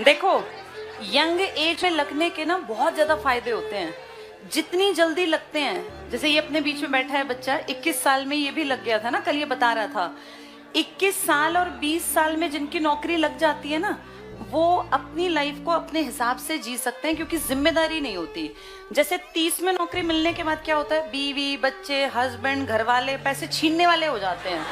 देखो, young age में लगने के ना बहुत ज्यादा फायदे होते हैं। जितनी जल्दी लगते हैं, जैसे ये अपने बीच में बैठा है बच्चा, 21 साल में ये भी लग गया था ना, कल ये बता रहा था। 21 साल और 20 साल में जिनकी नौकरी लग जाती है ना, वो अपनी लाइफ को अपने हिसाब से जी सकते हैं, क्योंकि जिम्मेदारी नहीं होती। जैसे 30 में नौकरी मिलने के बाद क्या होता है, बीवी, बच्चे, हस्बैंड, घर वाले पैसे छीनने वाले हो जाते हैं।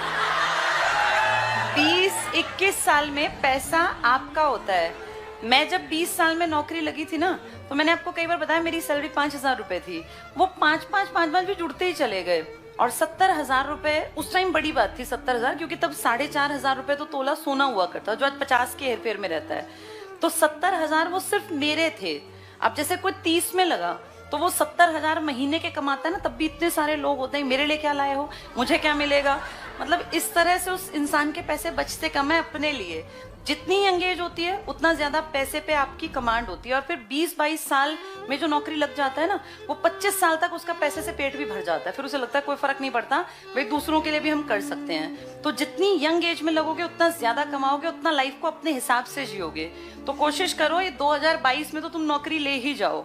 20-21 साल में पैसा आपका होता है। मैं जब 20 साल में नौकरी लगी थी ना, तो मैंने आपको कई बार बताया मेरी सैलरी 5,000 रुपए थी। वो 5,500 भी जुड़ते ही चले गए। और 70,000 रुपए उस टाइम बड़ी बात थी, 70,000, क्योंकि तब 4,500 रुपए तो तोला सोना हुआ करता, जो आज 50 के हेरफेर में रहता है। तो 70,000 वो सिर्फ मेरे थे। अब जैसे कोई 30 में लगा, तो वो 70,000 महीने के कमाता है ना, तब भी इतने सारे लोग होते हैं, मेरे लिए क्या लाए हो, मुझे क्या मिलेगा। मतलब इस तरह से उस इंसान के पैसे बचते कम है अपने लिए। जितनी एंगेज होती है उतना ज्यादा पैसे पे आपकी कमांड होती है। और फिर 20-22 साल में जो नौकरी लग जाता है ना, वो 25 साल तक उसका पैसे से पेट भी भर जाता है। फिर उसे लगता है कोई फर्क नहीं पड़ता भाई, दूसरों के लिए भी हम कर सकते हैं। तो जितनी यंग एज में लगोगे उतना ज्यादा कमाओगे, उतना लाइफ को अपने हिसाब से जियोगे। तो कोशिश करो ये 2022 में तो तुम नौकरी ले ही जाओ।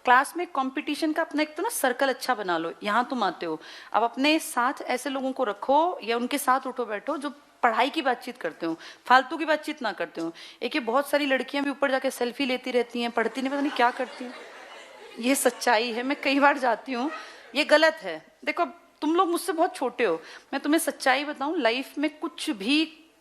क्लास में कंपटीशन का अपना एक तो ना सर्कल अच्छा बना लो। यहाँ तुम आते हो, अब अपने साथ ऐसे लोगों को रखो या उनके साथ उठो बैठो जो पढ़ाई की बातचीत करते हो, फालतू की बातचीत ना करते हो। एक ये बहुत सारी लड़कियां भी ऊपर जाके सेल्फी लेती रहती हैं, पढ़ती नहीं, पता नहीं क्या करती हैं। ये सच्चाई है, मैं कई बार जाती हूँ, ये गलत है। देखो, तुम लोग मुझसे बहुत छोटे हो, मैं तुम्हें सच्चाई बताऊं, लाइफ में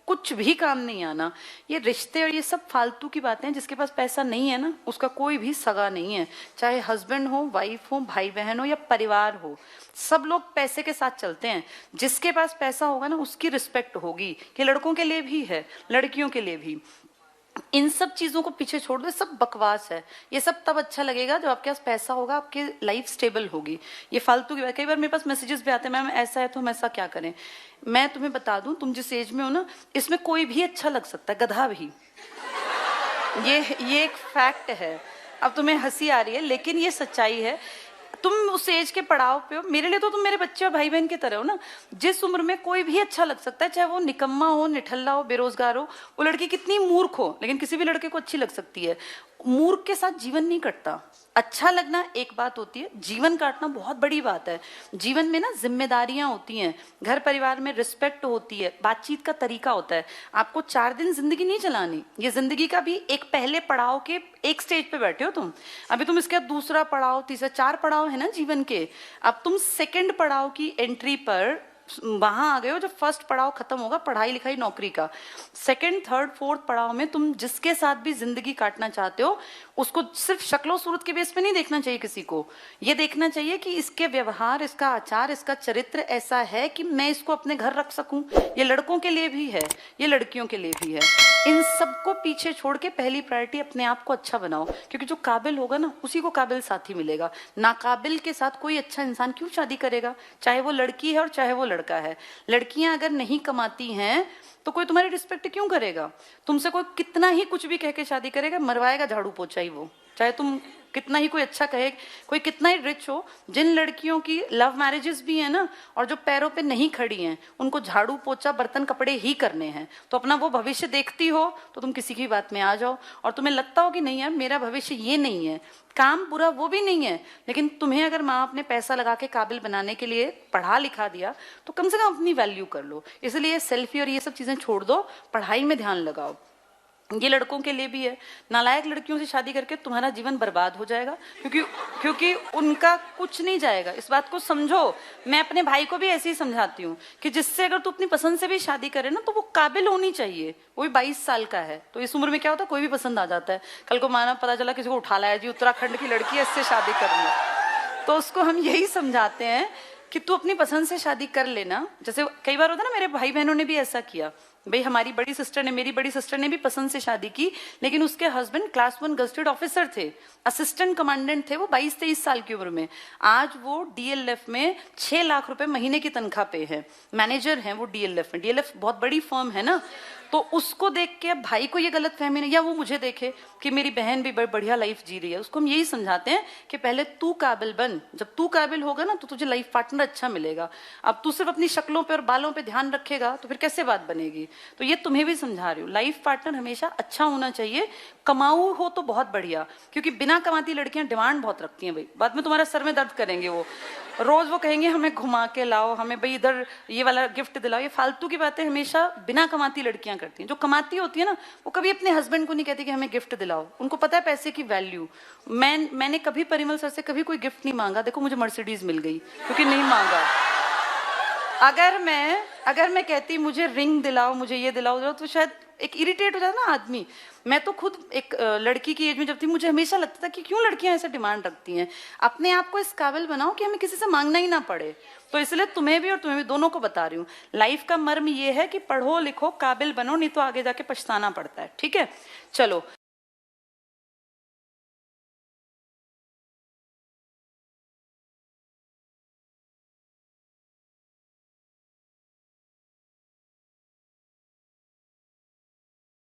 कुछ भी काम नहीं आना। ये रिश्ते और ये सब फालतू की बातें हैं। जिसके पास पैसा नहीं है ना, उसका कोई भी सगा नहीं है। चाहे हस्बैंड हो, वाइफ हो, भाई बहन हो या परिवार हो, सब लोग पैसे के साथ चलते हैं। जिसके पास पैसा होगा ना, उसकी रिस्पेक्ट होगी। कि लड़कों के लिए भी है, लड़कियों के लिए भी। इन सब चीजों को पीछे छोड़ दो, सब बकवास है। ये सब तब अच्छा लगेगा जब आपके पास पैसा होगा, आपकी लाइफ स्टेबल होगी। ये फालतू की बात। कई बार मेरे पास मैसेजेस भी आते हैं, मैम ऐसा है तो हम ऐसा क्या करें। मैं तुम्हें बता दूं, तुम जिस एज में हो ना, इसमें कोई भी अच्छा लग सकता है, गधा भी। ये एक फैक्ट है। अब तुम्हें हंसी आ रही है, लेकिन ये सच्चाई है। तुम उस एज के पड़ाव पे हो, मेरे लिए तो तुम मेरे बच्चे और भाई बहन की तरह हो ना। जिस उम्र में कोई भी अच्छा लग सकता है, चाहे वो निकम्मा हो, निठल्ला हो, बेरोजगार हो, वो लड़की कितनी मूर्ख हो, लेकिन किसी भी लड़के को अच्छी लग सकती है। मूर्ख के साथ जीवन नहीं कटता। अच्छा लगना एक बात होती है, जीवन काटना बहुत बड़ी बात है। जीवन में ना जिम्मेदारियां होती हैं, घर परिवार में रिस्पेक्ट होती है, बातचीत का तरीका होता है। आपको 4 दिन जिंदगी नहीं चलानी, ये जिंदगी का भी एक पहले पड़ाव के एक स्टेज पे बैठे हो तुम। अभी तुम इसके बाद दूसरा पड़ाव, तीसरा, 4 पड़ाव है ना जीवन के। अब तुम सेकंड पड़ाव की एंट्री पर वहां आ गए हो, जब फर्स्ट पड़ाव खत्म होगा पढ़ाई लिखाई नौकरी का। सेकंड, थर्ड, फोर्थ पड़ाव में तुम जिसके साथ भी जिंदगी काटना चाहते हो, उसको सिर्फ शक्लो सूरत के बेस पे नहीं देखना चाहिए किसी को। ये देखना चाहिए कि इसके व्यवहार, इसका आचार, इसका चरित्र ऐसा है कि मैं इसको अपने घर रख सकूं। ये लड़कों के लिए भी है, ये लड़कियों के लिए भी है। इन सबको पीछे छोड़ के पहली प्रायोरिटी अपने आप को अच्छा बनाओ, क्योंकि जो काबिल होगा ना, उसी को काबिल साथी मिलेगा। नाकाबिल के साथ कोई अच्छा इंसान क्यों शादी करेगा, चाहे वो लड़की है और चाहे वो लड़का है। लड़कियां अगर नहीं कमाती हैं तो कोई तुम्हारी रिस्पेक्ट क्यों करेगा। तुमसे कोई कितना ही कुछ भी कह के शादी करेगा, मरवाएगा झाड़ू पोछा ही वो। चाहे तुम कितना ही कोई अच्छा कहे, कोई कितना ही रिच हो। जिन लड़कियों की लव मैरिजेस भी है ना, और जो पैरों पे नहीं खड़ी हैं, उनको झाड़ू पोछा बर्तन कपड़े ही करने हैं। तो अपना वो भविष्य देखती हो तो तुम किसी की बात में आ जाओ, और तुम्हें लगता हो कि नहीं यार मेरा भविष्य ये नहीं है, काम बुरा वो भी नहीं है, लेकिन तुम्हें अगर माँ बाप ने पैसा लगा के काबिल बनाने के लिए पढ़ा लिखा दिया, तो कम से कम अपनी वैल्यू कर लो। इसलिए सेल्फी और ये सब चीजें छोड़ दो, पढ़ाई में ध्यान लगाओ। ये लड़कों के लिए भी है। नालायक लड़कियों से शादी करके तुम्हारा जीवन बर्बाद हो जाएगा, क्योंकि उनका कुछ नहीं जाएगा। इस बात को समझो। मैं अपने भाई को भी ऐसे ही समझाती हूँ कि जिससे अगर तू अपनी पसंद से भी शादी करे ना, तो वो काबिल होनी चाहिए। वो भी 22 साल का है, तो इस उम्र में क्या होता है, कोई भी पसंद आ जाता है। कल को माना पता चला किसी को उठा लाया, जी उत्तराखंड की लड़की है, इससे शादी करनी है, तो उसको हम यही समझाते हैं कि तू अपनी पसंद से शादी कर लेना। जैसे कई बार होता है ना, मेरे भाई बहनों ने भी ऐसा किया। भाई मेरी बड़ी सिस्टर ने भी पसंद से शादी की, लेकिन उसके हस्बैंड क्लास 1 गजेटेड ऑफिसर थे, असिस्टेंट कमांडेंट थे वो 22-23 साल की उम्र में। आज वो डीएलएफ में 6 लाख रुपए महीने की तनख्वाह पे है, मैनेजर हैं वो डीएलएफ में। डीएलएफ बहुत बड़ी फर्म है ना। तो उसको देख के अब भाई को ये गलत फहमी नहीं, या वो मुझे देखे कि मेरी बहन भी बढ़िया लाइफ जी रही है, उसको हम यही समझाते हैं कि पहले तू काबिल बन, जब तू काबिल होगा ना तो तुझे लाइफ पार्टनर अच्छा मिलेगा। अब तू सिर्फ अपनी शक्लों पे और बालों पे ध्यान रखेगा तो फिर कैसे बात बनेगी। तो ये तुम्हें भी समझा रही हूँ, लाइफ पार्टनर हमेशा अच्छा होना चाहिए, कमाऊ हो तो बहुत बढ़िया, क्योंकि बिना कमाती लड़कियां डिमांड बहुत रखती हैं भाई, बाद में तुम्हारा सर में दर्द करेंगे वो, रोज वो कहेंगे हमें घुमा के लाओ, हमें भाई इधर ये वाला गिफ्ट दिलाओ। ये फालतू की बातें हमेशा बिना कमाती लड़कियां करती हैं। जो कमाती होती है ना वो कभी अपने हस्बैंड को नहीं कहती कि हमें गिफ्ट दिलाओ, उनको पता है पैसे की वैल्यू। मैंने कभी परिमल सर से कभी कोई गिफ्ट नहीं मांगा, देखो मुझे मर्सिडीज मिल गई क्योंकि नहीं मांगा। अगर मैं कहती मुझे रिंग दिलाओ, मुझे ये दिलाओ, तो शायद एक इरिटेट हो जाता ना आदमी। मैं तो खुद एक लड़की की एज में जब थी, मुझे हमेशा लगता था कि क्यों लड़कियां ऐसे डिमांड रखती हैं। अपने आप को इस काबिल बनाओ कि हमें किसी से मांगना ही ना पड़े। तो इसलिए तुम्हें भी और तुम्हें भी, दोनों को बता रही हूँ, लाइफ का मर्म ये है कि पढ़ो लिखो काबिल बनो, नहीं तो आगे जाके पछताना पड़ता है। ठीक है, चलो।